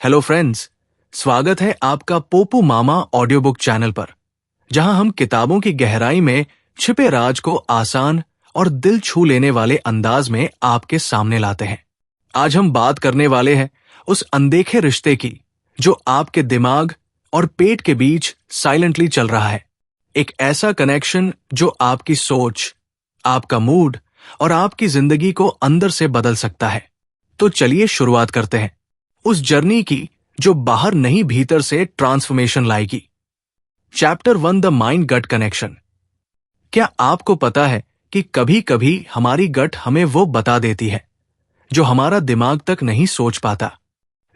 Hello friends, स्वागत है आपका पोपू मामा ऑडियो बुक चैनल पर, जहां हम किताबों की गहराई में छिपे राज को आसान और दिल छू लेने वाले अंदाज में आपके सामने लाते हैं। आज हम बात करने वाले हैं उस अनदेखे रिश्ते की जो आपके दिमाग और पेट के बीच साइलेंटली चल रहा है। एक ऐसा कनेक्शन जो आपकी सोच, आपका मूड और आपकी जिंदगी को अंदर से बदल सकता है। तो चलिए शुरुआत करते हैं उस जर्नी की जो बाहर नहीं भीतर से ट्रांसफॉर्मेशन लाएगी। Chapter 1, the mind gut connection. क्या आपको पता है कि कभी कभी हमारी गट हमें वो बता देती है जो हमारा दिमाग तक नहीं सोच पाता।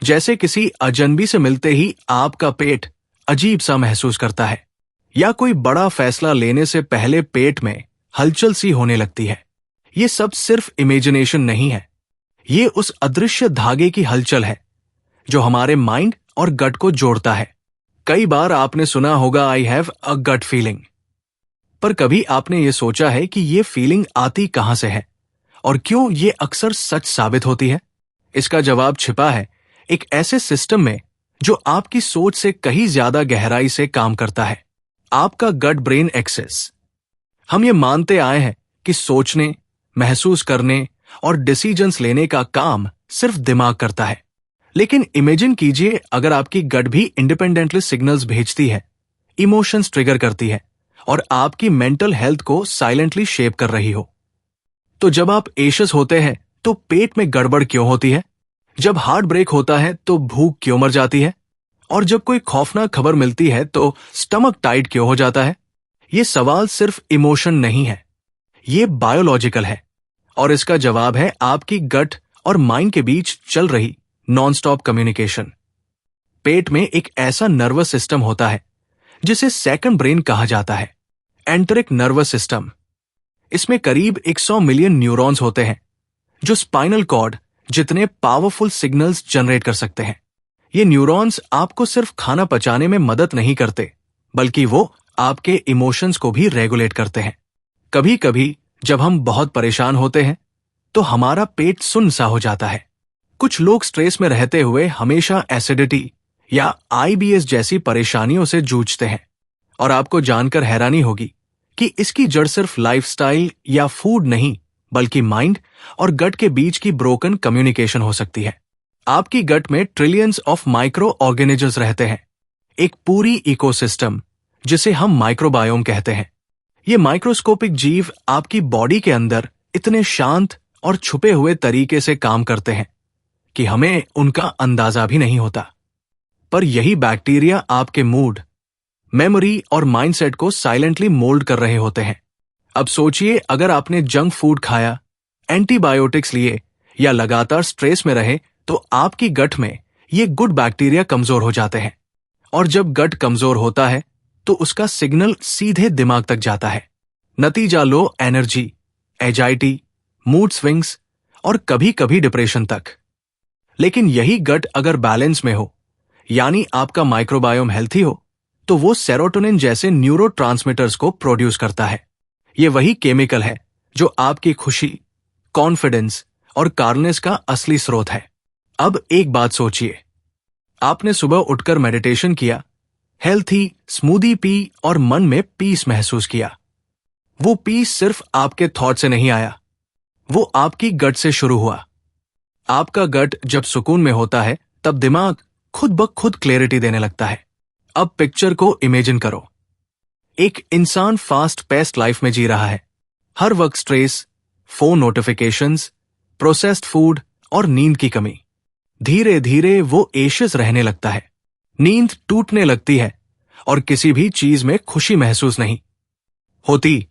जैसे किसी अजनबी से मिलते ही आपका पेट अजीब सा महसूस करता है, या कोई बड़ा फैसला लेने से पहले पेट में हलचल सी होने लगती है। ये सब सिर्फ इमेजिनेशन नहीं है, ये उस अदृश्य धागे की हलचल है जो हमारे माइंड और गट को जोड़ता है। कई बार आपने सुना होगा, I have a gut feeling. पर कभी आपने ये सोचा है कि ये फीलिंग आती कहां से है और क्यों ये अक्सर सच साबित होती है? इसका जवाब छिपा है एक ऐसे सिस्टम में जो आपकी सोच से कहीं ज्यादा गहराई से काम करता है, आपका गट ब्रेन एक्सेस। हम ये मानते आए हैं कि सोचने, महसूस करने और डिसीजंस लेने का काम सिर्फ दिमाग करता है। लेकिन इमेजिन कीजिए अगर आपकी गट भी इंडिपेंडेंटली सिग्नल्स भेजती है, इमोशंस ट्रिगर करती है और आपकी मेंटल हेल्थ को साइलेंटली शेप कर रही हो। तो जब आप एशियस होते हैं तो पेट में गड़बड़ क्यों होती है? जब हार्ट ब्रेक होता है तो भूख क्यों मर जाती है? और जब कोई खौफनाक खबर मिलती है तो स्टमक टाइट क्यों हो जाता है? ये सवाल सिर्फ इमोशन नहीं है, ये बायोलॉजिकल है और इसका जवाब है आपकी गट और माइंड के बीच चल रही नॉन स्टॉप कम्युनिकेशन। पेट में एक ऐसा नर्वस सिस्टम होता है जिसे सेकंड ब्रेन कहा जाता है, एंटरिक नर्वस सिस्टम। इसमें करीब 100 मिलियन न्यूरॉन्स होते हैं जो स्पाइनल कॉर्ड जितने पावरफुल सिग्नल्स जनरेट कर सकते हैं। ये न्यूरॉन्स आपको सिर्फ खाना पचाने में मदद नहीं करते, बल्कि वो आपके इमोशंस को भी रेगुलेट करते हैं। कभी कभी जब हम बहुत परेशान होते हैं तो हमारा पेट सुन्न सा हो जाता है। कुछ लोग स्ट्रेस में रहते हुए हमेशा एसिडिटी या आईबीएस जैसी परेशानियों से जूझते हैं, और आपको जानकर हैरानी होगी कि इसकी जड़ सिर्फ लाइफस्टाइल या फूड नहीं, बल्कि माइंड और गट के बीच की ब्रोकन कम्युनिकेशन हो सकती है। आपकी गट में ट्रिलियंस ऑफ माइक्रो ऑर्गेनिजम्स रहते हैं, एक पूरी इकोसिस्टम जिसे हम माइक्रोबायोम कहते हैं। ये माइक्रोस्कोपिक जीव आपकी बॉडी के अंदर इतने शांत और छुपे हुए तरीके से काम करते हैं कि हमें उनका अंदाजा भी नहीं होता। पर यही बैक्टीरिया आपके मूड, मेमोरी और माइंडसेट को साइलेंटली मोल्ड कर रहे होते हैं। अब सोचिए, अगर आपने जंक फूड खाया, एंटीबायोटिक्स लिए या लगातार स्ट्रेस में रहे तो आपकी गट में ये गुड बैक्टीरिया कमजोर हो जाते हैं, और जब गट कमजोर होता है तो उसका सिग्नल सीधे दिमाग तक जाता है। नतीजा low energy, anxiety, mood swings और कभी कभी डिप्रेशन तक। लेकिन यही गट अगर बैलेंस में हो, यानी आपका माइक्रोबायोम हेल्थी हो, तो वो सेरोटोनिन जैसे न्यूरोट्रांसमीटर्स को प्रोड्यूस करता है। ये वही केमिकल है जो आपकी खुशी, कॉन्फिडेंस और कार्लनेस का असली स्रोत है। अब एक बात सोचिए, आपने सुबह उठकर मेडिटेशन किया, हेल्थी स्मूदी पी और मन में पीस महसूस किया। वो पीस सिर्फ आपके थॉट से नहीं आया, वो आपकी गट से शुरू हुआ। आपका गट जब सुकून में होता है तब दिमाग खुद ब खुद क्लैरिटी देने लगता है। अब पिक्चर को इमेजिन करो, एक इंसान फास्ट पेस्ड लाइफ में जी रहा है। हर वक्त stress, phone notifications, processed food और नींद की कमी। धीरे धीरे वो एशियस रहने लगता है, नींद टूटने लगती है और किसी भी चीज में खुशी महसूस नहीं होती।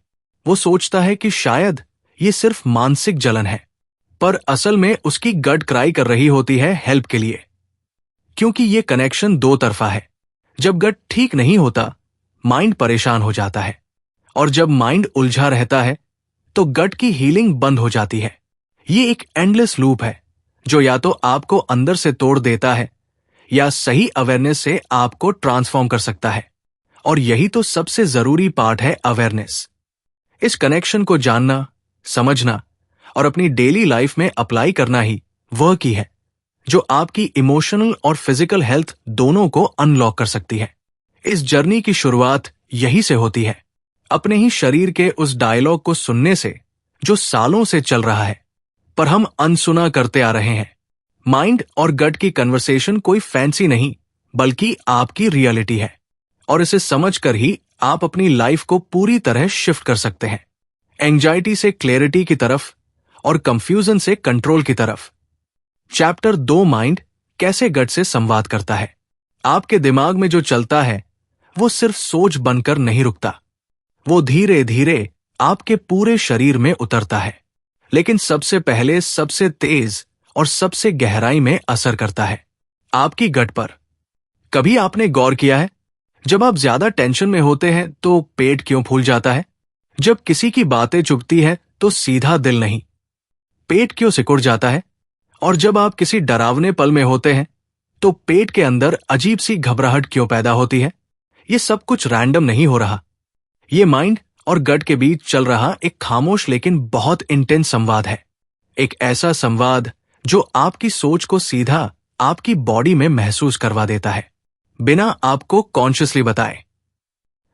वो सोचता है कि शायद ये सिर्फ मानसिक जलन है, पर असल में उसकी गट क्राई कर रही होती है हेल्प के लिए। क्योंकि ये कनेक्शन दो तरफा है। जब गट ठीक नहीं होता, माइंड परेशान हो जाता है, और जब माइंड उलझा रहता है तो गट की हीलिंग बंद हो जाती है। ये एक एंडलेस लूप है जो या तो आपको अंदर से तोड़ देता है या सही अवेयरनेस से आपको ट्रांसफॉर्म कर सकता है। और यही तो सबसे जरूरी पार्ट है, अवेयरनेस। इस कनेक्शन को जानना, समझना और अपनी डेली लाइफ में अप्लाई करना ही वह की है जो आपकी इमोशनल और फिजिकल हेल्थ दोनों को अनलॉक कर सकती है। इस जर्नी की शुरुआत यही से होती है, अपने ही शरीर के उस डायलॉग को सुनने से जो सालों से चल रहा है पर हम अनसुना करते आ रहे हैं। माइंड और गट की कन्वर्सेशन कोई फैंसी नहीं बल्कि आपकी रियलिटी है, और इसे समझकर ही आप अपनी लाइफ को पूरी तरह शिफ्ट कर सकते हैं, एंजाइटी से क्लैरिटी की तरफ और कंफ्यूजन से कंट्रोल की तरफ। चैप्टर 2, माइंड कैसे गट से संवाद करता है। आपके दिमाग में जो चलता है वो सिर्फ सोच बनकर नहीं रुकता, वो धीरे धीरे आपके पूरे शरीर में उतरता है, लेकिन सबसे पहले सबसे तेज और सबसे गहराई में असर करता है आपकी गट पर। कभी आपने गौर किया है, जब आप ज्यादा टेंशन में होते हैं तो पेट क्यों फूल जाता है? जब किसी की बातें चुभती है तो सीधा दिल नहीं, पेट क्यों सिकुड़ जाता है? और जब आप किसी डरावने पल में होते हैं तो पेट के अंदर अजीब सी घबराहट क्यों पैदा होती है? ये सब कुछ रैंडम नहीं हो रहा, ये माइंड और गट के बीच चल रहा एक खामोश लेकिन बहुत इंटेंस संवाद है। एक ऐसा संवाद जो आपकी सोच को सीधा आपकी बॉडी में महसूस करवा देता है, बिना आपको कॉन्शियसली बताए।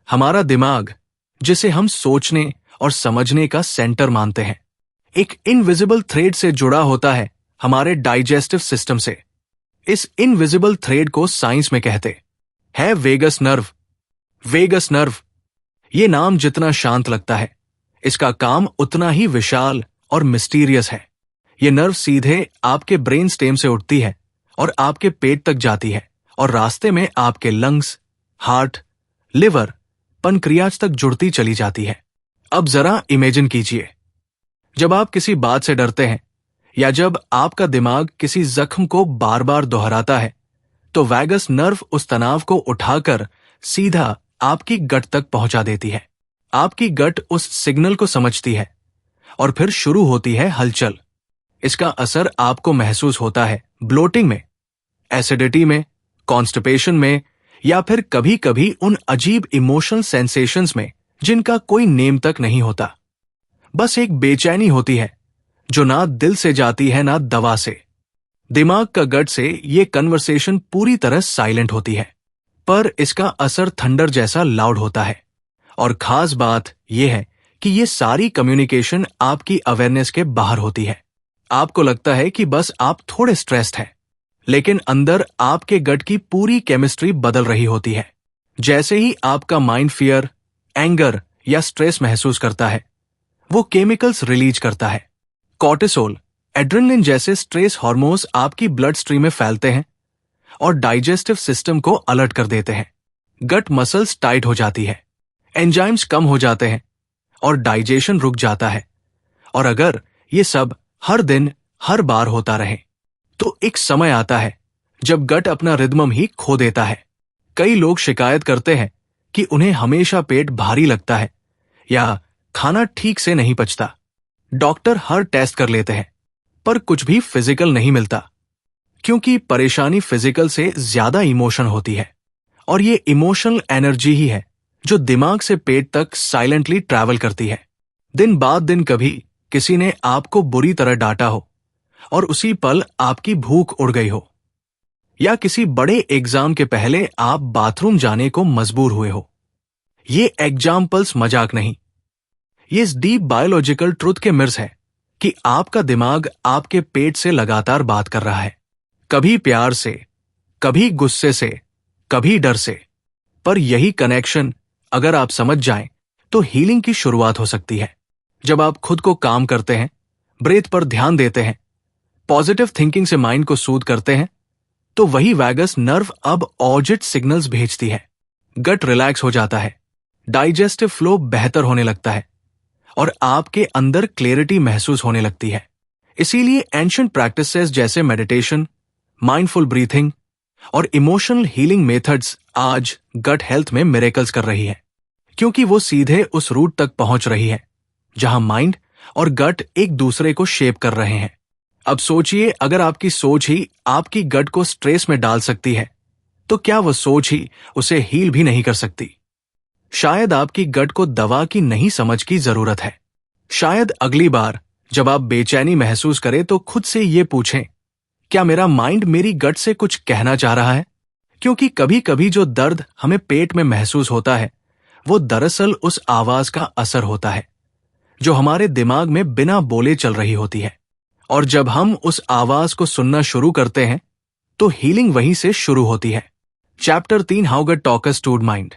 हमारा दिमाग, जिसे हम सोचने और समझने का सेंटर मानते हैं, एक इनविजिबल थ्रेड से जुड़ा होता है हमारे डाइजेस्टिव सिस्टम से। इस इनविजिबल थ्रेड को साइंस में कहते हैं वेगस नर्व। वेगस नर्व, ये नाम जितना शांत लगता है, इसका काम उतना ही विशाल और मिस्टीरियस है। ये नर्व सीधे आपके ब्रेन स्टेम से उठती है और आपके पेट तक जाती है, और रास्ते में आपके लंग्स, हार्ट, लिवर, पनक्रियाज तक जुड़ती चली जाती है। अब जरा इमेजिन कीजिए, जब आप किसी बात से डरते हैं या जब आपका दिमाग किसी जख्म को बार बार दोहराता है, तो वैगस नर्व उस तनाव को उठाकर सीधा आपकी गट तक पहुंचा देती है। आपकी गट उस सिग्नल को समझती है और फिर शुरू होती है हलचल। इसका असर आपको महसूस होता है ब्लोटिंग में, एसिडिटी में, कॉन्स्टिपेशन में, या फिर कभी कभी उन अजीब इमोशनल सेंसेशंस में जिनका कोई नेम तक नहीं होता। बस एक बेचैनी होती है जो ना दिल से जाती है ना दवा से। दिमाग का गट से ये कन्वर्सेशन पूरी तरह साइलेंट होती है, पर इसका असर थंडर जैसा लाउड होता है। और खास बात यह है कि ये सारी कम्युनिकेशन आपकी अवेयरनेस के बाहर होती है। आपको लगता है कि बस आप थोड़े स्ट्रेस्ड हैं, लेकिन अंदर आपके गट की पूरी केमिस्ट्री बदल रही होती है। जैसे ही आपका माइंड फियर, एंगर या स्ट्रेस महसूस करता है, वो केमिकल्स रिलीज करता है। कॉर्टिसोल, एड्रेनलिन जैसे स्ट्रेस हार्मोन्स आपकी ब्लड स्ट्रीम में फैलते हैं और डाइजेस्टिव सिस्टम को अलर्ट कर देते हैं। गट मसल्स टाइट हो जाती है, एंजाइम्स कम हो जाते हैं और डाइजेशन रुक जाता है। और अगर ये सब हर दिन हर बार होता रहे तो एक समय आता है जब गट अपना रिदम ही खो देता है। कई लोग शिकायत करते हैं कि उन्हें हमेशा पेट भारी लगता है या खाना ठीक से नहीं पचता। डॉक्टर हर टेस्ट कर लेते हैं पर कुछ भी फिजिकल नहीं मिलता, क्योंकि परेशानी फिजिकल से ज्यादा इमोशन होती है। और ये इमोशनल एनर्जी ही है जो दिमाग से पेट तक साइलेंटली ट्रैवल करती है। दिन बाद दिन कभी किसी ने आपको बुरी तरह डांटा हो और उसी पल आपकी भूख उड़ गई हो, या किसी बड़े एग्जाम के पहले आप बाथरूम जाने को मजबूर हुए हो। ये एग्जाम्पल्स मजाक नहीं, ये इस डीप बायोलॉजिकल ट्रुथ के मिर्स है कि आपका दिमाग आपके पेट से लगातार बात कर रहा है, कभी प्यार से, कभी गुस्से से, कभी डर से। पर यही कनेक्शन अगर आप समझ जाएं तो हीलिंग की शुरुआत हो सकती है। जब आप खुद को काम करते हैं, ब्रेथ पर ध्यान देते हैं, पॉजिटिव थिंकिंग से माइंड को सूद करते हैं, तो वही वैगस नर्व अब ऑर्जिट सिग्नल्स भेजती है। गट रिलैक्स हो जाता है, डाइजेस्टिव फ्लो बेहतर होने लगता है और आपके अंदर क्लैरिटी महसूस होने लगती है। इसीलिए एंशिएंट प्रैक्टिसेस जैसे मेडिटेशन, माइंडफुल ब्रीथिंग और इमोशनल हीलिंग मेथड्स आज गट हेल्थ में मिरेकल्स कर रही है, क्योंकि वो सीधे उस रूट तक पहुंच रही है जहां माइंड और गट एक दूसरे को शेप कर रहे हैं। अब सोचिए, अगर आपकी सोच ही आपकी गट को स्ट्रेस में डाल सकती है, तो क्या वो सोच ही उसे हील भी नहीं कर सकती? शायद आपकी गट को दवा की नहीं समझ की जरूरत है। शायद अगली बार जब आप बेचैनी महसूस करें तो खुद से ये पूछें, क्या मेरा माइंड मेरी गट से कुछ कहना चाह रहा है? क्योंकि कभी कभी जो दर्द हमें पेट में महसूस होता है वो दरअसल उस आवाज का असर होता है जो हमारे दिमाग में बिना बोले चल रही होती है। और जब हम उस आवाज को सुनना शुरू करते हैं तो हीलिंग वहीं से शुरू होती है। Chapter 3, how gut talks to the mind.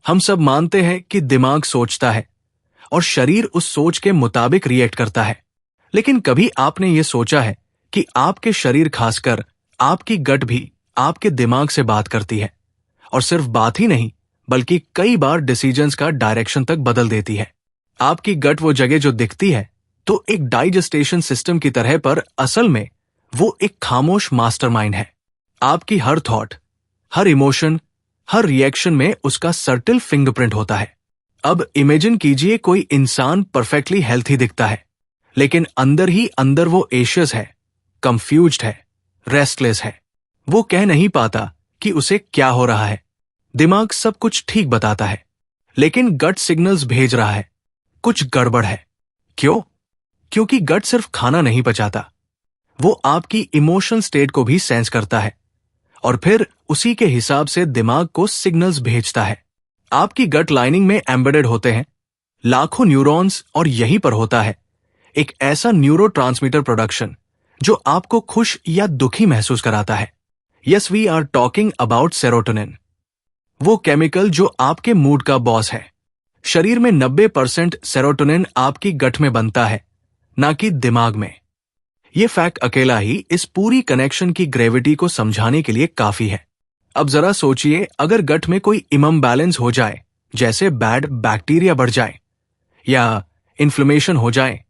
हम सब मानते हैं कि दिमाग सोचता है और शरीर उस सोच के मुताबिक रिएक्ट करता है, लेकिन कभी आपने ये सोचा है कि आपके शरीर, खासकर आपकी गट भी आपके दिमाग से बात करती है, और सिर्फ बात ही नहीं बल्कि कई बार डिसीजंस का डायरेक्शन तक बदल देती है। आपकी गट वो जगह जो दिखती है तो एक डाइजेस्टेशन सिस्टम की तरह, पर असल में वो एक खामोश मास्टरमाइंड है। आपकी हर थॉट, हर इमोशन, हर रिएक्शन में उसका सर्टिल फिंगरप्रिंट होता है। अब इमेजिन कीजिए कोई इंसान परफेक्टली हेल्थी दिखता है, लेकिन अंदर ही अंदर वो एशियस है, कंफ्यूज्ड है, रेस्टलेस है। वो कह नहीं पाता कि उसे क्या हो रहा है। दिमाग सब कुछ ठीक बताता है, लेकिन गट सिग्नल्स भेज रहा है कुछ गड़बड़ है। क्यों? क्योंकि गट सिर्फ खाना नहीं पचाता, वो आपकी इमोशनल स्टेट को भी सेंस करता है और फिर उसी के हिसाब से दिमाग को सिग्नल्स भेजता है। आपकी गट लाइनिंग में एम्बेडेड होते हैं लाखों न्यूरॉन्स, और यहीं पर होता है एक ऐसा न्यूरोट्रांसमीटर प्रोडक्शन जो आपको खुश या दुखी महसूस कराता है। Yes, we are talking about serotonin, वो केमिकल जो आपके मूड का बॉस है। शरीर में 90% सेरोटोनिन आपकी गट में बनता है, ना कि दिमाग में। यह फैक्ट अकेला ही इस पूरी कनेक्शन की ग्रेविटी को समझाने के लिए काफी है। अब जरा सोचिए, अगर गट में कोई इम्बैलेंस हो जाए, जैसे बैड बैक्टीरिया बढ़ जाए या इन्फ्लेमेशन हो जाए,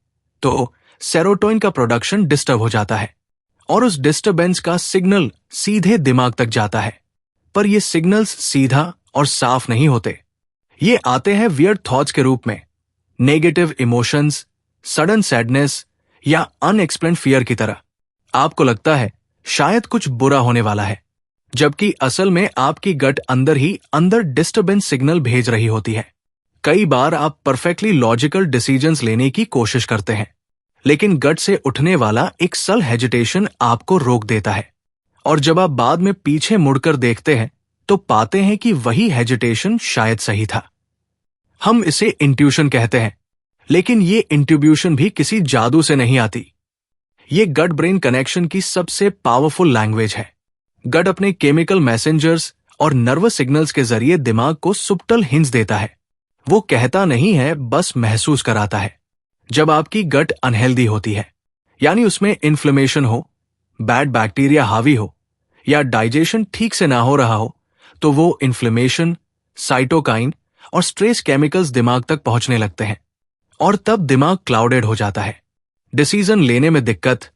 तो सेरोटोनिन का प्रोडक्शन डिस्टर्ब हो जाता है और उस डिस्टर्बेंस का सिग्नल सीधे दिमाग तक जाता है। पर ये सिग्नल्स सीधा और साफ नहीं होते। ये आते हैं वियर्ड थॉट्स के रूप में, नेगेटिव इमोशंस, सडन सैडनेस या अनएक्सप्लेन्ड फियर की तरह। आपको लगता है शायद कुछ बुरा होने वाला है, जबकि असल में आपकी गट अंदर ही अंदर डिस्टर्बेंस सिग्नल भेज रही होती है। कई बार आप परफेक्टली लॉजिकल डिसीजंस लेने की कोशिश करते हैं, लेकिन गट से उठने वाला एक सल हेजिटेशन आपको रोक देता है, और जब आप बाद में पीछे मुड़कर देखते हैं तो पाते हैं कि वही हेजिटेशन शायद सही था। हम इसे इंट्यूशन कहते हैं, लेकिन ये इंट्यूब्यूशन भी किसी जादू से नहीं आती। ये गट ब्रेन कनेक्शन की सबसे पावरफुल लैंग्वेज है। गट अपने केमिकल मैसेंजर्स और नर्वस सिग्नल्स के जरिए दिमाग को सुब्टल हिंट्स देता है। वो कहता नहीं है, बस महसूस कराता है। जब आपकी गट अनहेल्दी होती है, यानी उसमें इन्फ्लेमेशन हो, बैड बैक्टीरिया हावी हो या डाइजेशन ठीक से ना हो रहा हो, तो वो इन्फ्लेमेशन, साइटोकाइन और स्ट्रेस केमिकल्स दिमाग तक पहुंचने लगते हैं, और तब दिमाग क्लाउडेड हो जाता है। डिसीजन लेने में दिक्कत,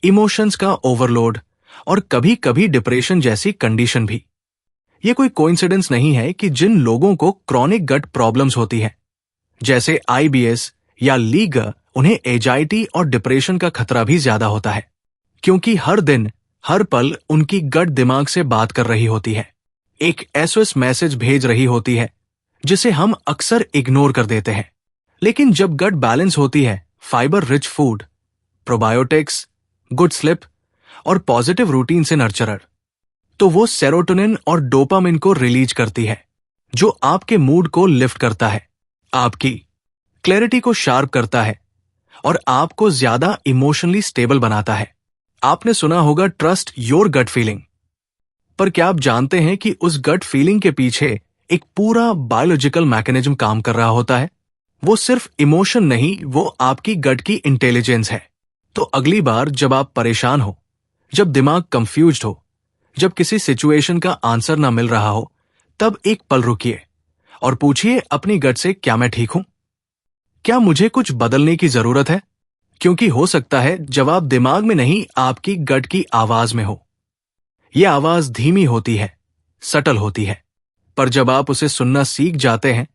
इमोशंस का ओवरलोड और कभी कभी डिप्रेशन जैसी कंडीशन भी। ये कोई कोइंसिडेंस नहीं है कि जिन लोगों को क्रॉनिक गट प्रॉब्लम्स होती है, जैसे IBS या लीगर, उन्हें एजाइटी और डिप्रेशन का खतरा भी ज्यादा होता है, क्योंकि हर दिन हर पल उनकी गट दिमाग से बात कर रही होती है, एक SOS मैसेज भेज रही होती है जिसे हम अक्सर इग्नोर कर देते हैं। लेकिन जब गट बैलेंस होती है, fibre rich food, probiotics, good slip और पॉजिटिव रूटीन से नर्चरर, तो वो सेरोटोनिन और डोपामिन को रिलीज करती है, जो आपके मूड को लिफ्ट करता है, आपकी क्लैरिटी को शार्प करता है और आपको ज्यादा इमोशनली स्टेबल बनाता है। आपने सुना होगा ट्रस्ट योर गट फीलिंग, पर क्या आप जानते हैं कि उस गट फीलिंग के पीछे एक पूरा बायोलॉजिकल मैकेनिज्म काम कर रहा होता है? वो सिर्फ इमोशन नहीं, वो आपकी गट की इंटेलिजेंस है। तो अगली बार जब आप परेशान हो, जब दिमाग कंफ्यूज्ड हो, जब किसी सिचुएशन का आंसर ना मिल रहा हो, तब एक पल रुकिए और पूछिए अपनी गट से, क्या मैं ठीक हूं? क्या मुझे कुछ बदलने की जरूरत है? क्योंकि हो सकता है जवाब दिमाग में नहीं, आपकी गट की आवाज में हो। यह आवाज धीमी होती है, सटल होती है, पर जब आप उसे सुनना सीख जाते हैं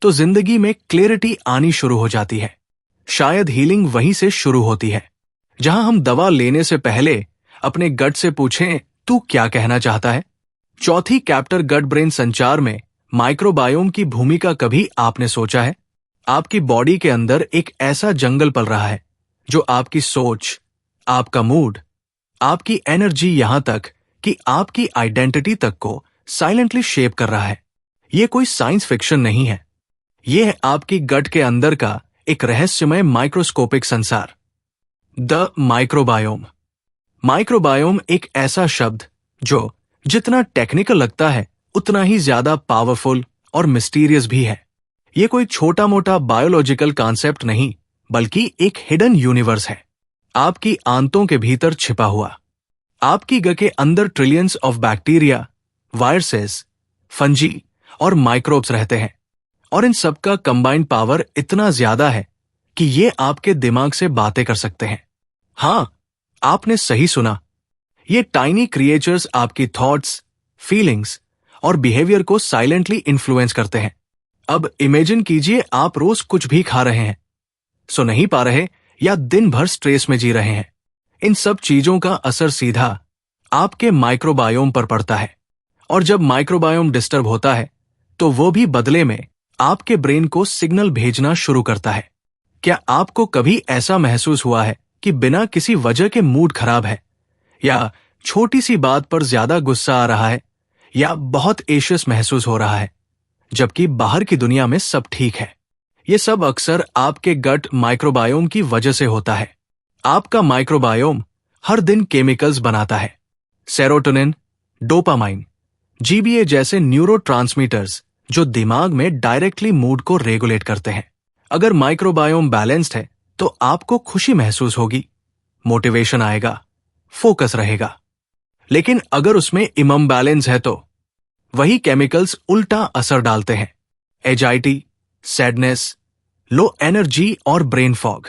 तो जिंदगी में क्लैरिटी आनी शुरू हो जाती है। शायद हीलिंग वहीं से शुरू होती है, जहां हम दवा लेने से पहले अपने गट से पूछें, तू क्या कहना चाहता है? चौथी कैप्टर गट ब्रेन संचार में माइक्रोबायोम की भूमिका कभी आपने सोचा है? आपकी बॉडी के अंदर एक ऐसा जंगल पल रहा है जो आपकी सोच, आपका मूड, आपकी एनर्जी यहां तक कि आपकी आइडेंटिटी तक को साइलेंटली शेप कर रहा है। ये कोई साइंस फिक्शन नहीं है। ये है आपकी गट के अंदर का एक रहस्यमय माइक्रोस्कोपिक संसार, द माइक्रोबायोम। माइक्रोबायोम एक ऐसा शब्द जो जितना टेक्निकल लगता है उतना ही ज्यादा पावरफुल और मिस्टीरियस भी है। ये कोई छोटा मोटा बायोलॉजिकल कॉन्सेप्ट नहीं, बल्कि एक हिडन यूनिवर्स है, आपकी आंतों के भीतर छिपा हुआ। आपकी गट के अंदर trillions of bacteria, viruses, fungi और माइक्रोब्स रहते हैं, और इन सबका कंबाइंड पावर इतना ज्यादा है कि ये आपके दिमाग से बातें कर सकते हैं। हां, आपने सही सुना। ये टाइनी क्रिएचर्स आपकी थॉट्स, फीलिंग्स और बिहेवियर को साइलेंटली इन्फ्लुएंस करते हैं। अब इमेजिन कीजिए आप रोज कुछ भी खा रहे हैं, सो नहीं पा रहे या दिन भर स्ट्रेस में जी रहे हैं। इन सब चीजों का असर सीधा आपके माइक्रोबायोम पर पड़ता है, और जब माइक्रोबायोम डिस्टर्ब होता है तो वो भी बदले में आपके ब्रेन को सिग्नल भेजना शुरू करता है। क्या आपको कभी ऐसा महसूस हुआ है कि बिना किसी वजह के मूड खराब है, या छोटी सी बात पर ज्यादा गुस्सा आ रहा है, या बहुत एशियस महसूस हो रहा है, जबकि बाहर की दुनिया में सब ठीक है? ये सब अक्सर आपके गट माइक्रोबायोम की वजह से होता है। आपका माइक्रोबायोम हर दिन केमिकल्स बनाता है, सेरोटोनिन, डोपामाइन, जीबीए जैसे न्यूरोट्रांसमीटर्स, जो दिमाग में डायरेक्टली मूड को रेगुलेट करते हैं। अगर माइक्रोबायोम बैलेंस्ड है तो आपको खुशी महसूस होगी, मोटिवेशन आएगा, फोकस रहेगा। लेकिन अगर उसमें इम्बैलेंस है तो वही केमिकल्स उल्टा असर डालते हैं, एजाइटी, सैडनेस, लो एनर्जी और ब्रेन फॉग।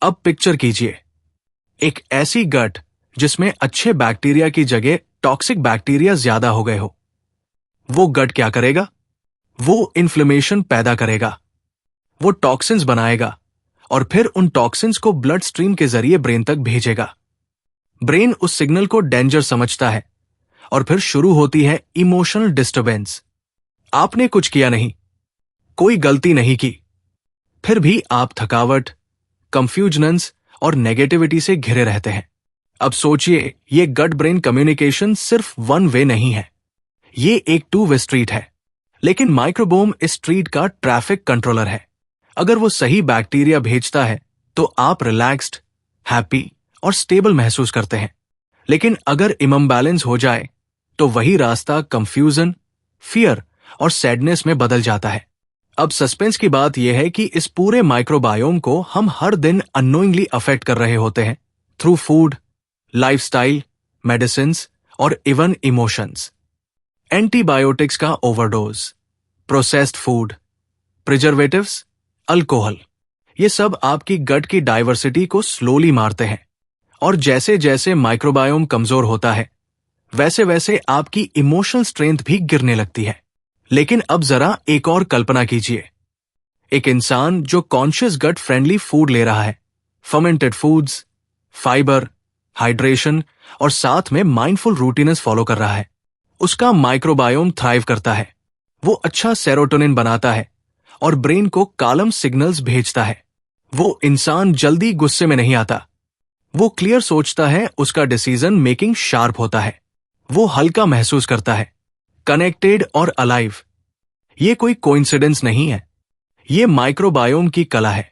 अब पिक्चर कीजिए एक ऐसी गट जिसमें अच्छे बैक्टीरिया की जगह टॉक्सिक बैक्टीरिया ज्यादा हो गए हो। वो गट क्या करेगा? वो इन्फ्लेमेशन पैदा करेगा, वो टॉक्सिन्स बनाएगा, और फिर उन टॉक्सिन्स को ब्लड स्ट्रीम के जरिए ब्रेन तक भेजेगा। ब्रेन उस सिग्नल को डेंजर समझता है, और फिर शुरू होती है इमोशनल डिस्टर्बेंस। आपने कुछ किया नहीं, कोई गलती नहीं की, फिर भी आप थकावट, कंफ्यूजनेंस और नेगेटिविटी से घिरे रहते हैं। अब सोचिए, ये गट ब्रेन कम्युनिकेशन सिर्फ वन वे नहीं है, ये एक टू वे स्ट्रीट है। लेकिन माइक्रोबायोम इस स्ट्रीट का ट्रैफिक कंट्रोलर है। अगर वो सही बैक्टीरिया भेजता है तो आप रिलैक्स्ड, हैप्पी और स्टेबल महसूस करते हैं। लेकिन अगर इम्बैलेंस हो जाए तो वही रास्ता कंफ्यूजन, फियर और सैडनेस में बदल जाता है। अब सस्पेंस की बात यह है कि इस पूरे माइक्रोबायोम को हम हर दिन अननोइंगली अफेक्ट कर रहे होते हैं, थ्रू फूड, लाइफस्टाइल, मेडिसिन्स और इवन इमोशंस। एंटीबायोटिक्स का overdose, processed food, preservatives, alcohol, ये सब आपकी गट की डाइवर्सिटी को स्लोली मारते हैं। और जैसे जैसे माइक्रोबायोम कमजोर होता है, वैसे वैसे आपकी इमोशनल स्ट्रेंथ भी गिरने लगती है। लेकिन अब जरा एक और कल्पना कीजिए, एक इंसान जो कॉन्शियस गट फ्रेंडली फूड ले रहा है, फर्मेंटेड फूड्स, फाइबर, हाइड्रेशन और साथ में माइंडफुल रूटीनेस फॉलो कर रहा है। उसका माइक्रोबायोम थ्राइव करता है, वो अच्छा सेरोटोनिन बनाता है और ब्रेन को कालम सिग्नल्स भेजता है। वो इंसान जल्दी गुस्से में नहीं आता, वो क्लियर सोचता है, उसका डिसीजन मेकिंग शार्प होता है, वो हल्का महसूस करता है, कनेक्टेड और अलाइव। ये कोई कोइंसिडेंस नहीं है, ये माइक्रोबायोम की कला है।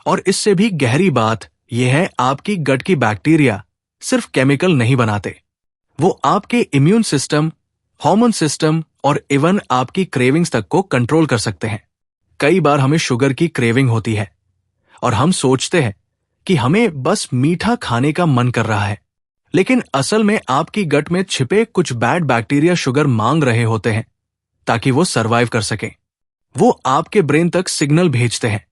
और इससे भी गहरी बात यह है, आपकी गट की बैक्टीरिया सिर्फ केमिकल नहीं बनाते, वो आपके इम्यून सिस्टम, हार्मोन सिस्टम और इवन आपकी क्रेविंग्स तक को कंट्रोल कर सकते हैं। कई बार हमें शुगर की क्रेविंग होती है और हम सोचते हैं कि हमें बस मीठा खाने का मन कर रहा है, लेकिन असल में आपकी गट में छिपे कुछ बैड बैक्टीरिया शुगर मांग रहे होते हैं ताकि वो सरवाइव कर सकें। वो आपके ब्रेन तक सिग्नल भेजते हैं,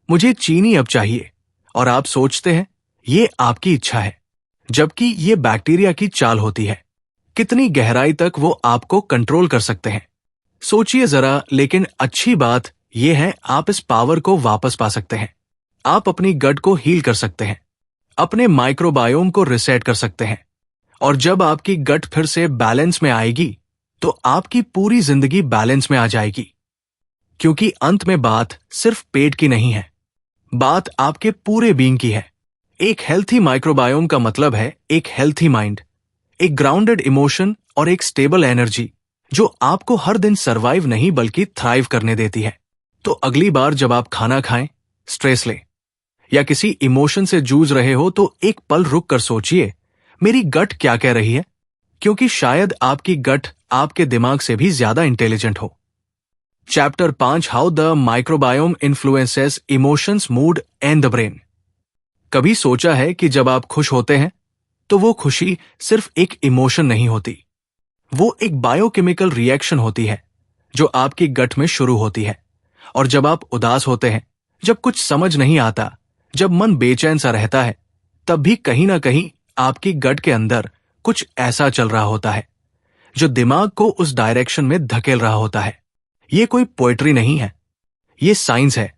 मुझे चीनी अब चाहिए, और आप सोचते हैं ये आपकी इच्छा है, जबकि ये बैक्टीरिया की चाल होती है। कितनी गहराई तक वो आपको कंट्रोल कर सकते हैं, सोचिए जरा। लेकिन अच्छी बात यह है, आप इस पावर को वापस पा सकते हैं। आप अपनी गट को हील कर सकते हैं, अपने माइक्रोबायोम को रिसेट कर सकते हैं, और जब आपकी गट फिर से बैलेंस में आएगी तो आपकी पूरी जिंदगी बैलेंस में आ जाएगी। क्योंकि अंत में बात सिर्फ पेट की नहीं है, बात आपके पूरे बीइंग की है। एक हेल्थी माइक्रोबायोम का मतलब है एक हेल्थी माइंड, एक ग्राउंडेड इमोशन और एक स्टेबल एनर्जी जो आपको हर दिन सरवाइव नहीं बल्कि थ्राइव करने देती है। तो अगली बार जब आप खाना खाएं, स्ट्रेस लें या किसी इमोशन से जूझ रहे हो तो एक पल रुक कर सोचिए, मेरी गट क्या कह रही है? क्योंकि शायद आपकी गट आपके दिमाग से भी ज्यादा इंटेलिजेंट हो। Chapter 5, how the microbiome influences emotions, mood and the brain. कभी सोचा है कि जब आप खुश होते हैं तो वो खुशी सिर्फ एक इमोशन नहीं होती, वो एक बायोकेमिकल रिएक्शन होती है जो आपकी गट में शुरू होती है। और जब आप उदास होते हैं, जब कुछ समझ नहीं आता, जब मन बेचैन सा रहता है, तब भी कहीं ना कहीं आपकी गट के अंदर कुछ ऐसा चल रहा होता है जो दिमाग को उस डायरेक्शन में धकेल रहा होता है। ये कोई पोएट्री नहीं है, ये साइंस है,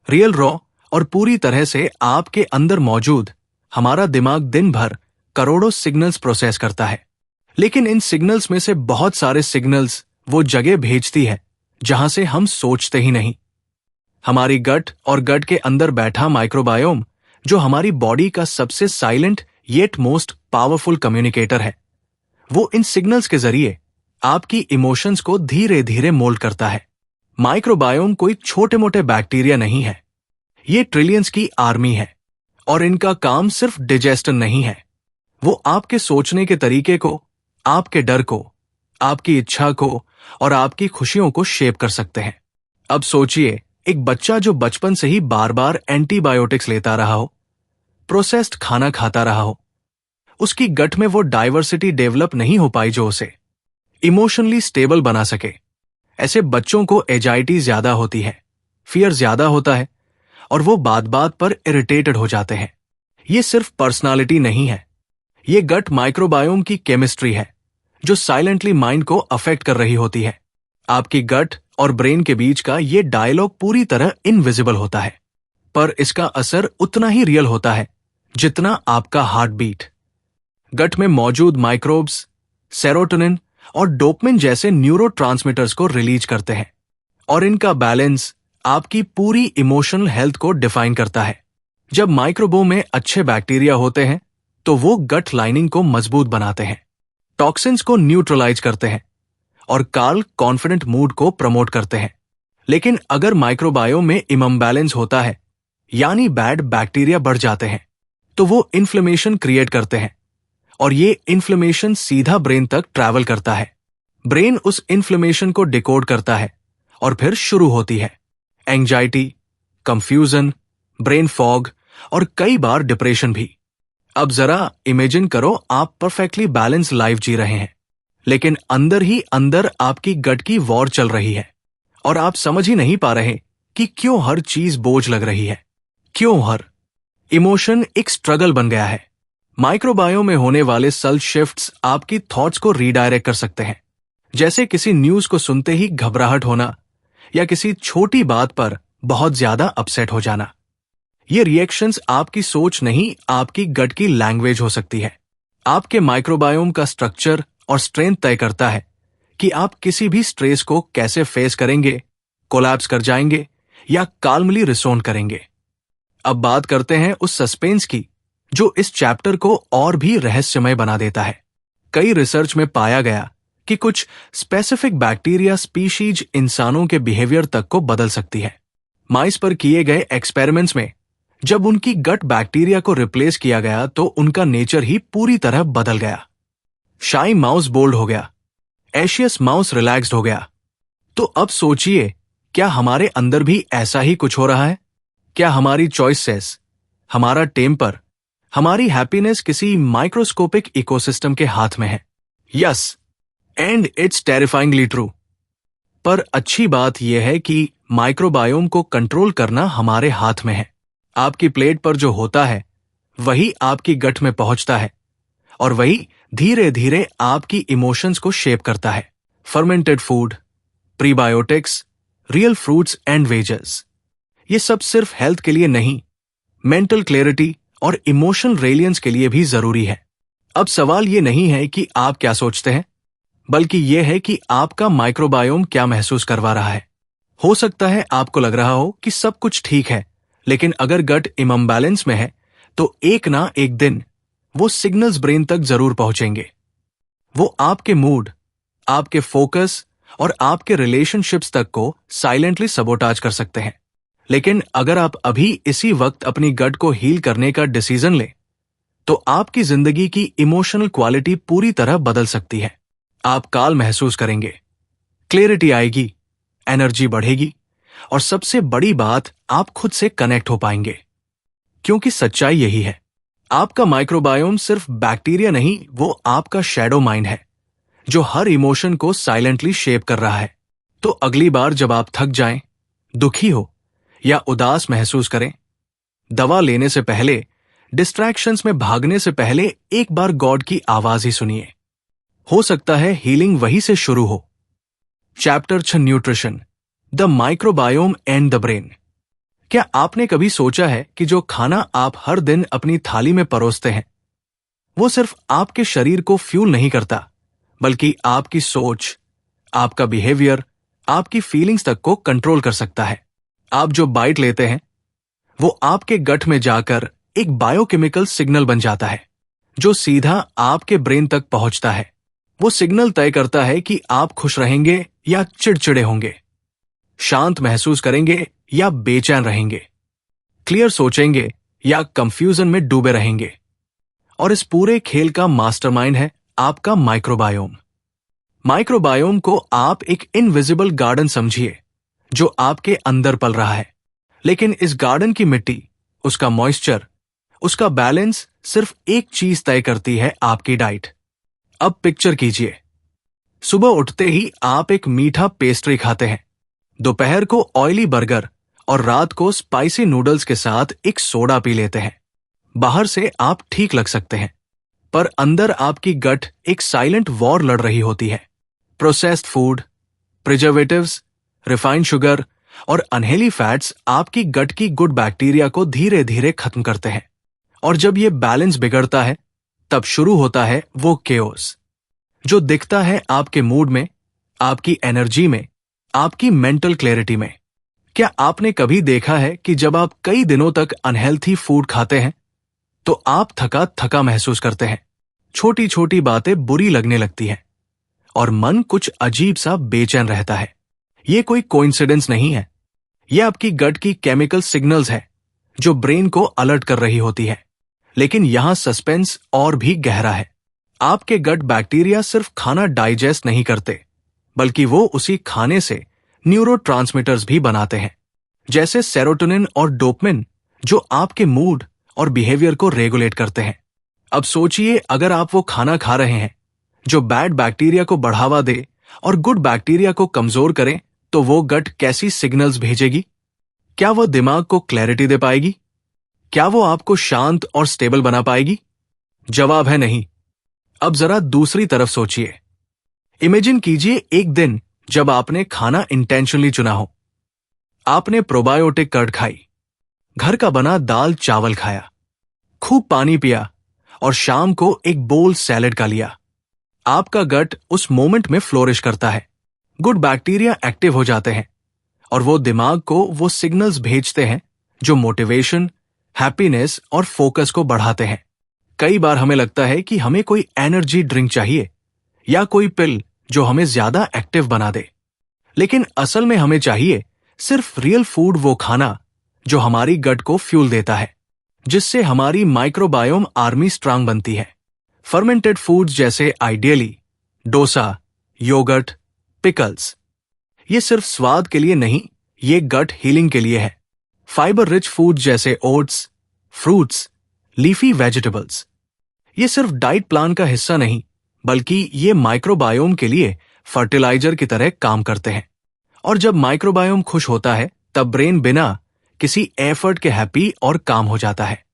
रियल रॉ और पूरी तरह से आपके अंदर मौजूद। हमारा दिमाग दिन भर करोड़ों सिग्नल्स प्रोसेस करता है, लेकिन इन सिग्नल्स में से बहुत सारे सिग्नल्स वो जगह भेजती है जहां से हम सोचते ही नहीं। हमारी गट और गट के अंदर बैठा माइक्रोबायोम, जो हमारी बॉडी का सबसे silent yet most powerful communicator है, वो इन सिग्नल्स के जरिए आपकी इमोशंस को धीरे धीरे मोल्ड करता है। माइक्रोबायोम कोई छोटे मोटे बैक्टीरिया नहीं है, ये ट्रिलियंस की आर्मी है और इनका काम सिर्फ डिजेस्टन नहीं है। वो आपके सोचने के तरीके को, आपके डर को, आपकी इच्छा को और आपकी खुशियों को शेप कर सकते हैं। अब सोचिए, एक बच्चा जो बचपन से ही बार बार एंटीबायोटिक्स लेता रहा हो, प्रोसेस्ड खाना खाता रहा हो, उसकी गट में वो डाइवर्सिटी डेवलप नहीं हो पाई जो उसे इमोशनली स्टेबल बना सके। ऐसे बच्चों को एजाइटी ज्यादा होती है, फियर ज्यादा होता है और वो बात बात पर इरिटेटेड हो जाते हैं। ये सिर्फ पर्सनालिटी नहीं है, ये गट माइक्रोबायोम की केमिस्ट्री है जो साइलेंटली माइंड को अफेक्ट कर रही होती है। आपकी गट और ब्रेन के बीच का ये डायलॉग पूरी तरह इनविजिबल होता है, पर इसका असर उतना ही रियल होता है जितना आपका हार्ट बीट। गट में मौजूद माइक्रोब्स सेरोटोनिन और डोपामिन जैसे न्यूरोट्रांसमीटर्स को रिलीज करते हैं और इनका बैलेंस आपकी पूरी इमोशनल हेल्थ को डिफाइन करता है। जब माइक्रोबोम में अच्छे बैक्टीरिया होते हैं तो वो गट लाइनिंग को मजबूत बनाते हैं, टॉक्सिन्स को न्यूट्रलाइज करते हैं और काल कॉन्फिडेंट मूड को प्रमोट करते हैं। लेकिन अगर माइक्रोबायोम में इम्बैलेंस होता है, यानी बैड बैक्टीरिया बढ़ जाते हैं, तो वो इन्फ्लेमेशन क्रिएट करते हैं और ये इन्फ्लेमेशन सीधा ब्रेन तक ट्रैवल करता है। ब्रेन उस इन्फ्लेमेशन को डिकोड करता है और फिर शुरू होती है एंजाइटी, कंफ्यूजन, ब्रेन फॉग और कई बार डिप्रेशन भी। अब जरा इमेजिन करो, आप परफेक्टली बैलेंस लाइफ जी रहे हैं, लेकिन अंदर ही अंदर आपकी गट की वॉर चल रही है और आप समझ ही नहीं पा रहे कि क्यों हर चीज बोझ लग रही है, क्यों हर इमोशन एक स्ट्रगल बन गया है। माइक्रोबायोम में होने वाले सल्ट शिफ्ट्स आपकी थॉट्स को रीडायरेक्ट कर सकते हैं, जैसे किसी न्यूज को सुनते ही घबराहट होना या किसी छोटी बात पर बहुत ज्यादा अपसेट हो जाना। ये रिएक्शंस आपकी सोच नहीं, आपकी गट की लैंग्वेज हो सकती है। आपके माइक्रोबायोम का स्ट्रक्चर और स्ट्रेंथ तय करता है कि आप किसी भी स्ट्रेस को कैसे फेस करेंगे, कोलैप्स कर जाएंगे या काल्मली रिसोन करेंगे। अब बात करते हैं उस सस्पेंस की जो इस चैप्टर को और भी रहस्यमय बना देता है। कई रिसर्च में पाया गया कि कुछ स्पेसिफिक बैक्टीरिया स्पीशीज इंसानों के बिहेवियर तक को बदल सकती है। माइस पर किए गए एक्सपेरिमेंट्स में जब उनकी गट बैक्टीरिया को रिप्लेस किया गया तो उनका नेचर ही पूरी तरह बदल गया। शाई माउस बोल्ड हो गया, एशियस माउस रिलैक्स्ड हो गया। तो अब सोचिए, क्या हमारे अंदर भी ऐसा ही कुछ हो रहा है? क्या हमारी चॉइसेस, हमारा टेम्पर, हमारी हैप्पीनेस किसी माइक्रोस्कोपिक इकोसिस्टम के हाथ में है? Yes, and it's terrifyingly true. पर अच्छी बात यह है कि माइक्रोबायोम को कंट्रोल करना हमारे हाथ में है। आपकी प्लेट पर जो होता है वही आपकी गट में पहुंचता है और वही धीरे धीरे आपकी इमोशंस को शेप करता है। Fermented food, prebiotics, real fruits and wages, ये सब सिर्फ हेल्थ के लिए नहीं, मेंटल क्लैरिटी और इमोशनल रेलियंस के लिए भी जरूरी है। अब सवाल ये नहीं है कि आप क्या सोचते हैं, बल्कि यह है कि आपका माइक्रोबायोम क्या महसूस करवा रहा है। हो सकता है आपको लग रहा हो कि सब कुछ ठीक है, लेकिन अगर गट इम्बैलेंस में है तो एक ना एक दिन वो सिग्नल्स ब्रेन तक जरूर पहुंचेंगे। वो आपके मूड, आपके फोकस और आपके रिलेशनशिप्स तक को साइलेंटली सबोटाज कर सकते हैं। लेकिन अगर आप अभी इसी वक्त अपनी गट को हील करने का डिसीजन लें, तो आपकी जिंदगी की इमोशनल क्वालिटी पूरी तरह बदल सकती है। आप काल महसूस करेंगे, क्लैरिटी आएगी, एनर्जी बढ़ेगी और सबसे बड़ी बात, आप खुद से कनेक्ट हो पाएंगे। क्योंकि सच्चाई यही है, आपका माइक्रोबायोम सिर्फ बैक्टीरिया नहीं, वो आपका शैडो माइंड है जो हर इमोशन को साइलेंटली शेप कर रहा है। तो अगली बार जब आप थक जाएं, दुखी हो या उदास महसूस करें, दवा लेने से पहले, डिस्ट्रैक्शंस में भागने से पहले एक बार गॉड की आवाज ही सुनिए। हो सकता है हीलिंग वहीं से शुरू हो। Chapter 6, nutrition, the microbiome and the brain. क्या आपने कभी सोचा है कि जो खाना आप हर दिन अपनी थाली में परोसते हैं, वो सिर्फ आपके शरीर को फ्यूल नहीं करता, बल्कि आपकी सोच, आपका बिहेवियर, आपकी फीलिंग्स तक को कंट्रोल कर सकता है। आप जो बाइट लेते हैं, वो आपके गट में जाकर एक बायोकेमिकल सिग्नल बन जाता है जो सीधा आपके ब्रेन तक पहुंचता है। वो सिग्नल तय करता है कि आप खुश रहेंगे या चिड़चिड़े होंगे, शांत महसूस करेंगे या बेचैन रहेंगे, क्लियर सोचेंगे या कंफ्यूजन में डूबे रहेंगे। और इस पूरे खेल का मास्टरमाइंड है आपका माइक्रोबायोम। माइक्रोबायोम को आप एक इनविजिबल गार्डन समझिए जो आपके अंदर पल रहा है। लेकिन इस गार्डन की मिट्टी, उसका मॉइस्चर, उसका बैलेंस सिर्फ एक चीज तय करती है, आपकी डाइट। अब पिक्चर कीजिए, सुबह उठते ही आप एक मीठा पेस्ट्री खाते हैं, दोपहर को ऑयली बर्गर और रात को स्पाइसी नूडल्स के साथ एक सोडा पी लेते हैं। बाहर से आप ठीक लग सकते हैं, पर अंदर आपकी गट एक साइलेंट वॉर लड़ रही होती है। Processed food, preservatives, refined sugar और अनहेल्दी फैट्स आपकी गट की गुड बैक्टीरिया को धीरे धीरे खत्म करते हैं। और जब ये बैलेंस बिगड़ता है, तब शुरू होता है वो केओस जो दिखता है आपके मूड में, आपकी एनर्जी में, आपकी मेंटल क्लैरिटी में। क्या आपने कभी देखा है कि जब आप कई दिनों तक अनहेल्थी फूड खाते हैं, तो आप थका थका महसूस करते हैं, छोटी छोटी बातें बुरी लगने लगती हैं और मन कुछ अजीब सा बेचैन रहता है। ये कोई कोइंसिडेंस नहीं है, ये आपकी गट की केमिकल सिग्नल्स है जो ब्रेन को अलर्ट कर रही होती है। लेकिन यहां सस्पेंस और भी गहरा है। आपके गट बैक्टीरिया सिर्फ खाना डाइजेस्ट नहीं करते, बल्कि वो उसी खाने से न्यूरोट्रांसमीटर्स भी बनाते हैं, जैसे सेरोटोनिन और डोपामिन, जो आपके मूड और बिहेवियर को रेगुलेट करते हैं। अब सोचिए, अगर आप वो खाना खा रहे हैं जो बैड बैक्टीरिया को बढ़ावा दे और गुड बैक्टीरिया को कमजोर करे, तो वो गट कैसी सिग्नल्स भेजेगी? क्या वो दिमाग को क्लैरिटी दे पाएगी? क्या वो आपको शांत और स्टेबल बना पाएगी? जवाब है नहीं। अब जरा दूसरी तरफ सोचिए। इमेजिन कीजिए एक दिन जब आपने खाना इंटेंशनली चुना हो। आपने प्रोबायोटिक कर्ड खाई, घर का बना दाल चावल खाया, खूब पानी पिया और शाम को एक बोल सैलेड का लिया। आपका गट उस मोमेंट में फ्लोरिश करता है, गुड बैक्टीरिया एक्टिव हो जाते हैं और वो दिमाग को वो सिग्नल्स भेजते हैं जो मोटिवेशन, हैप्पीनेस और फोकस को बढ़ाते हैं। कई बार हमें लगता है कि हमें कोई एनर्जी ड्रिंक चाहिए या कोई पिल जो हमें ज्यादा एक्टिव बना दे, लेकिन असल में हमें चाहिए सिर्फ रियल फूड, वो खाना जो हमारी गट को फ्यूल देता है, जिससे हमारी माइक्रोबायोम आर्मी स्ट्रांग बनती है। फर्मेंटेड फूड्स जैसे आइडियली डोसा, योगर्ट, पिकल्स, ये सिर्फ स्वाद के लिए नहीं, ये गट हीलिंग के लिए है। फाइबर रिच फूड जैसे ओट्स, फ्रूट्स, लीफी वेजिटेबल्स, ये सिर्फ डाइट प्लान का हिस्सा नहीं, बल्कि ये माइक्रोबायोम के लिए फर्टिलाइजर की तरह काम करते हैं। और जब माइक्रोबायोम खुश होता है, तब ब्रेन बिना किसी एफर्ट के हैप्पी और काम हो जाता है।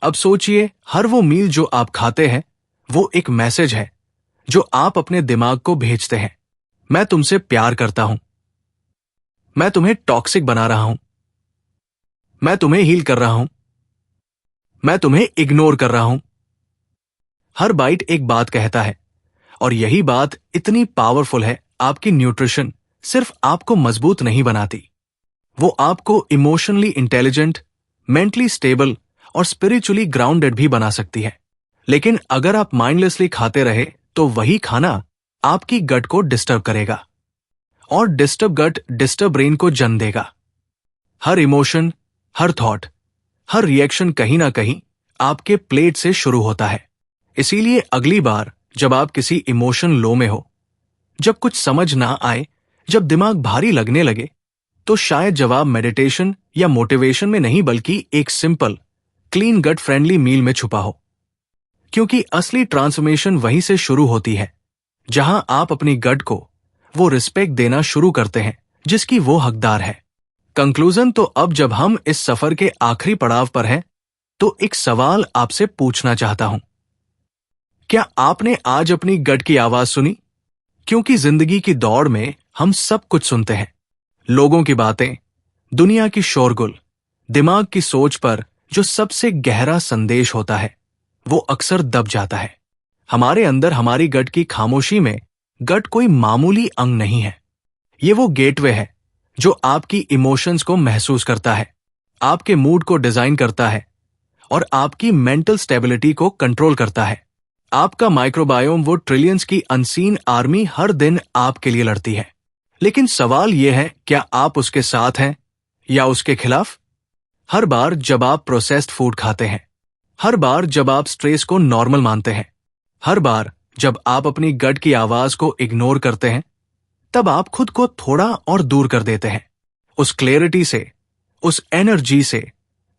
अब सोचिए, हर वो मील जो आप खाते हैं, वो एक मैसेज है जो आप अपने दिमाग को भेजते हैं। मैं तुमसे प्यार करता हूं, मैं तुम्हें टॉक्सिक बना रहा हूं, मैं तुम्हें हील कर रहा हूं, मैं तुम्हें इग्नोर कर रहा हूं। हर बाइट एक बात कहता है, और यही बात इतनी पावरफुल है। आपकी न्यूट्रिशन सिर्फ आपको मजबूत नहीं बनाती, वो आपको इमोशनली इंटेलिजेंट, मेंटली स्टेबल और स्पिरिचुअली ग्राउंडेड भी बना सकती है। लेकिन अगर आप माइंडलेसली खाते रहे तो वही खाना आपकी गट को डिस्टर्ब करेगा, और डिस्टर्ब गट डिस्टर्ब ब्रेन को जन्म देगा। हर इमोशन, हर थॉट, हर रिएक्शन कहीं ना कहीं आपके प्लेट से शुरू होता है। इसीलिए अगली बार जब आप किसी इमोशन लो में हो, जब कुछ समझ ना आए, जब दिमाग भारी लगने लगे, तो शायद जवाब मेडिटेशन या मोटिवेशन में नहीं बल्कि एक simple, clean gut friendly meal में छुपा हो। क्योंकि असली ट्रांसफॉर्मेशन वहीं से शुरू होती है जहां आप अपनी गट को वो रिस्पेक्ट देना शुरू करते हैं जिसकी वो हकदार है। कंक्लूजन, तो अब जब हम इस सफर के आखिरी पड़ाव पर हैं, तो एक सवाल आपसे पूछना चाहता हूं। क्या आपने आज अपनी गट की आवाज सुनी? क्योंकि जिंदगी की दौड़ में हम सब कुछ सुनते हैं, लोगों की बातें, दुनिया की शोरगुल, दिमाग की सोच, पर जो सबसे गहरा संदेश होता है वो अक्सर दब जाता है हमारे अंदर। हमारी गट की खामोशी में गट कोई मामूली अंग नहीं है, ये वो गेटवे है जो आपकी इमोशंस को महसूस करता है, आपके मूड को डिजाइन करता है और आपकी मेंटल स्टेबिलिटी को कंट्रोल करता है। आपका माइक्रोबायोम, वो ट्रिलियंस की अनसीन आर्मी, हर दिन आपके लिए लड़ती है। लेकिन सवाल यह है, क्या आप उसके साथ हैं या उसके खिलाफ? हर बार जब आप प्रोसेस्ड फूड खाते हैं, हर बार जब आप स्ट्रेस को नॉर्मल मानते हैं, हर बार जब आप अपनी गट की आवाज को इग्नोर करते हैं, तब आप खुद को थोड़ा और दूर कर देते हैं उस क्लैरिटी से, उस एनर्जी से,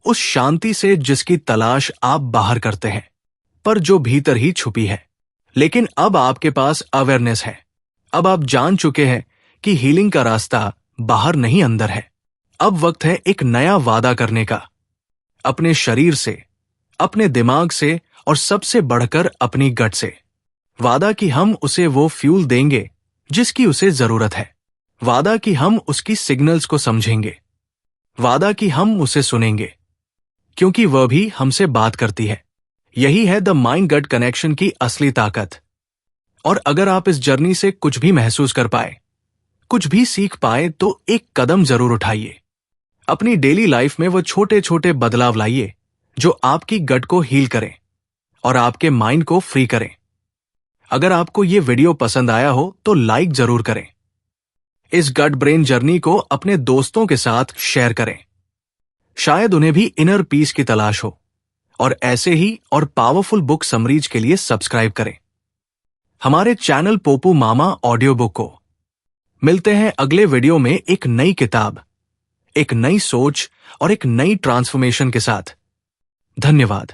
उस शांति से जिसकी तलाश आप बाहर करते हैं, पर जो भीतर ही छुपी है। लेकिन अब आपके पास अवेयरनेस है। अब आप जान चुके हैं कि हीलिंग का रास्ता बाहर नहीं, अंदर है। अब वक्त है एक नया वादा करने का, अपने शरीर से, अपने दिमाग से और सबसे बढ़कर अपनी गट से। वादा कि हम उसे वो फ्यूल देंगे जिसकी उसे जरूरत है। वादा कि हम उसकी सिग्नल्स को समझेंगे। वादा कि हम उसे सुनेंगे, क्योंकि वह भी हमसे बात करती है। यही है द माइंड गट कनेक्शन की असली ताकत। और अगर आप इस जर्नी से कुछ भी महसूस कर पाए, कुछ भी सीख पाए, तो एक कदम जरूर उठाइए। अपनी डेली लाइफ में वो छोटे छोटे बदलाव लाइए जो आपकी गट को हील करें और आपके माइंड को फ्री करें। अगर आपको ये वीडियो पसंद आया हो तो लाइक जरूर करें। इस गट ब्रेन जर्नी को अपने दोस्तों के साथ शेयर करें, शायद उन्हें भी इनर पीस की तलाश हो। और ऐसे ही और पावरफुल बुक समरीज के लिए सब्सक्राइब करें हमारे चैनल पोपू मामा ऑडियो बुक को। मिलते हैं अगले वीडियो में एक नई किताब, एक नई सोच और एक नई ट्रांसफॉर्मेशन के साथ। धन्यवाद।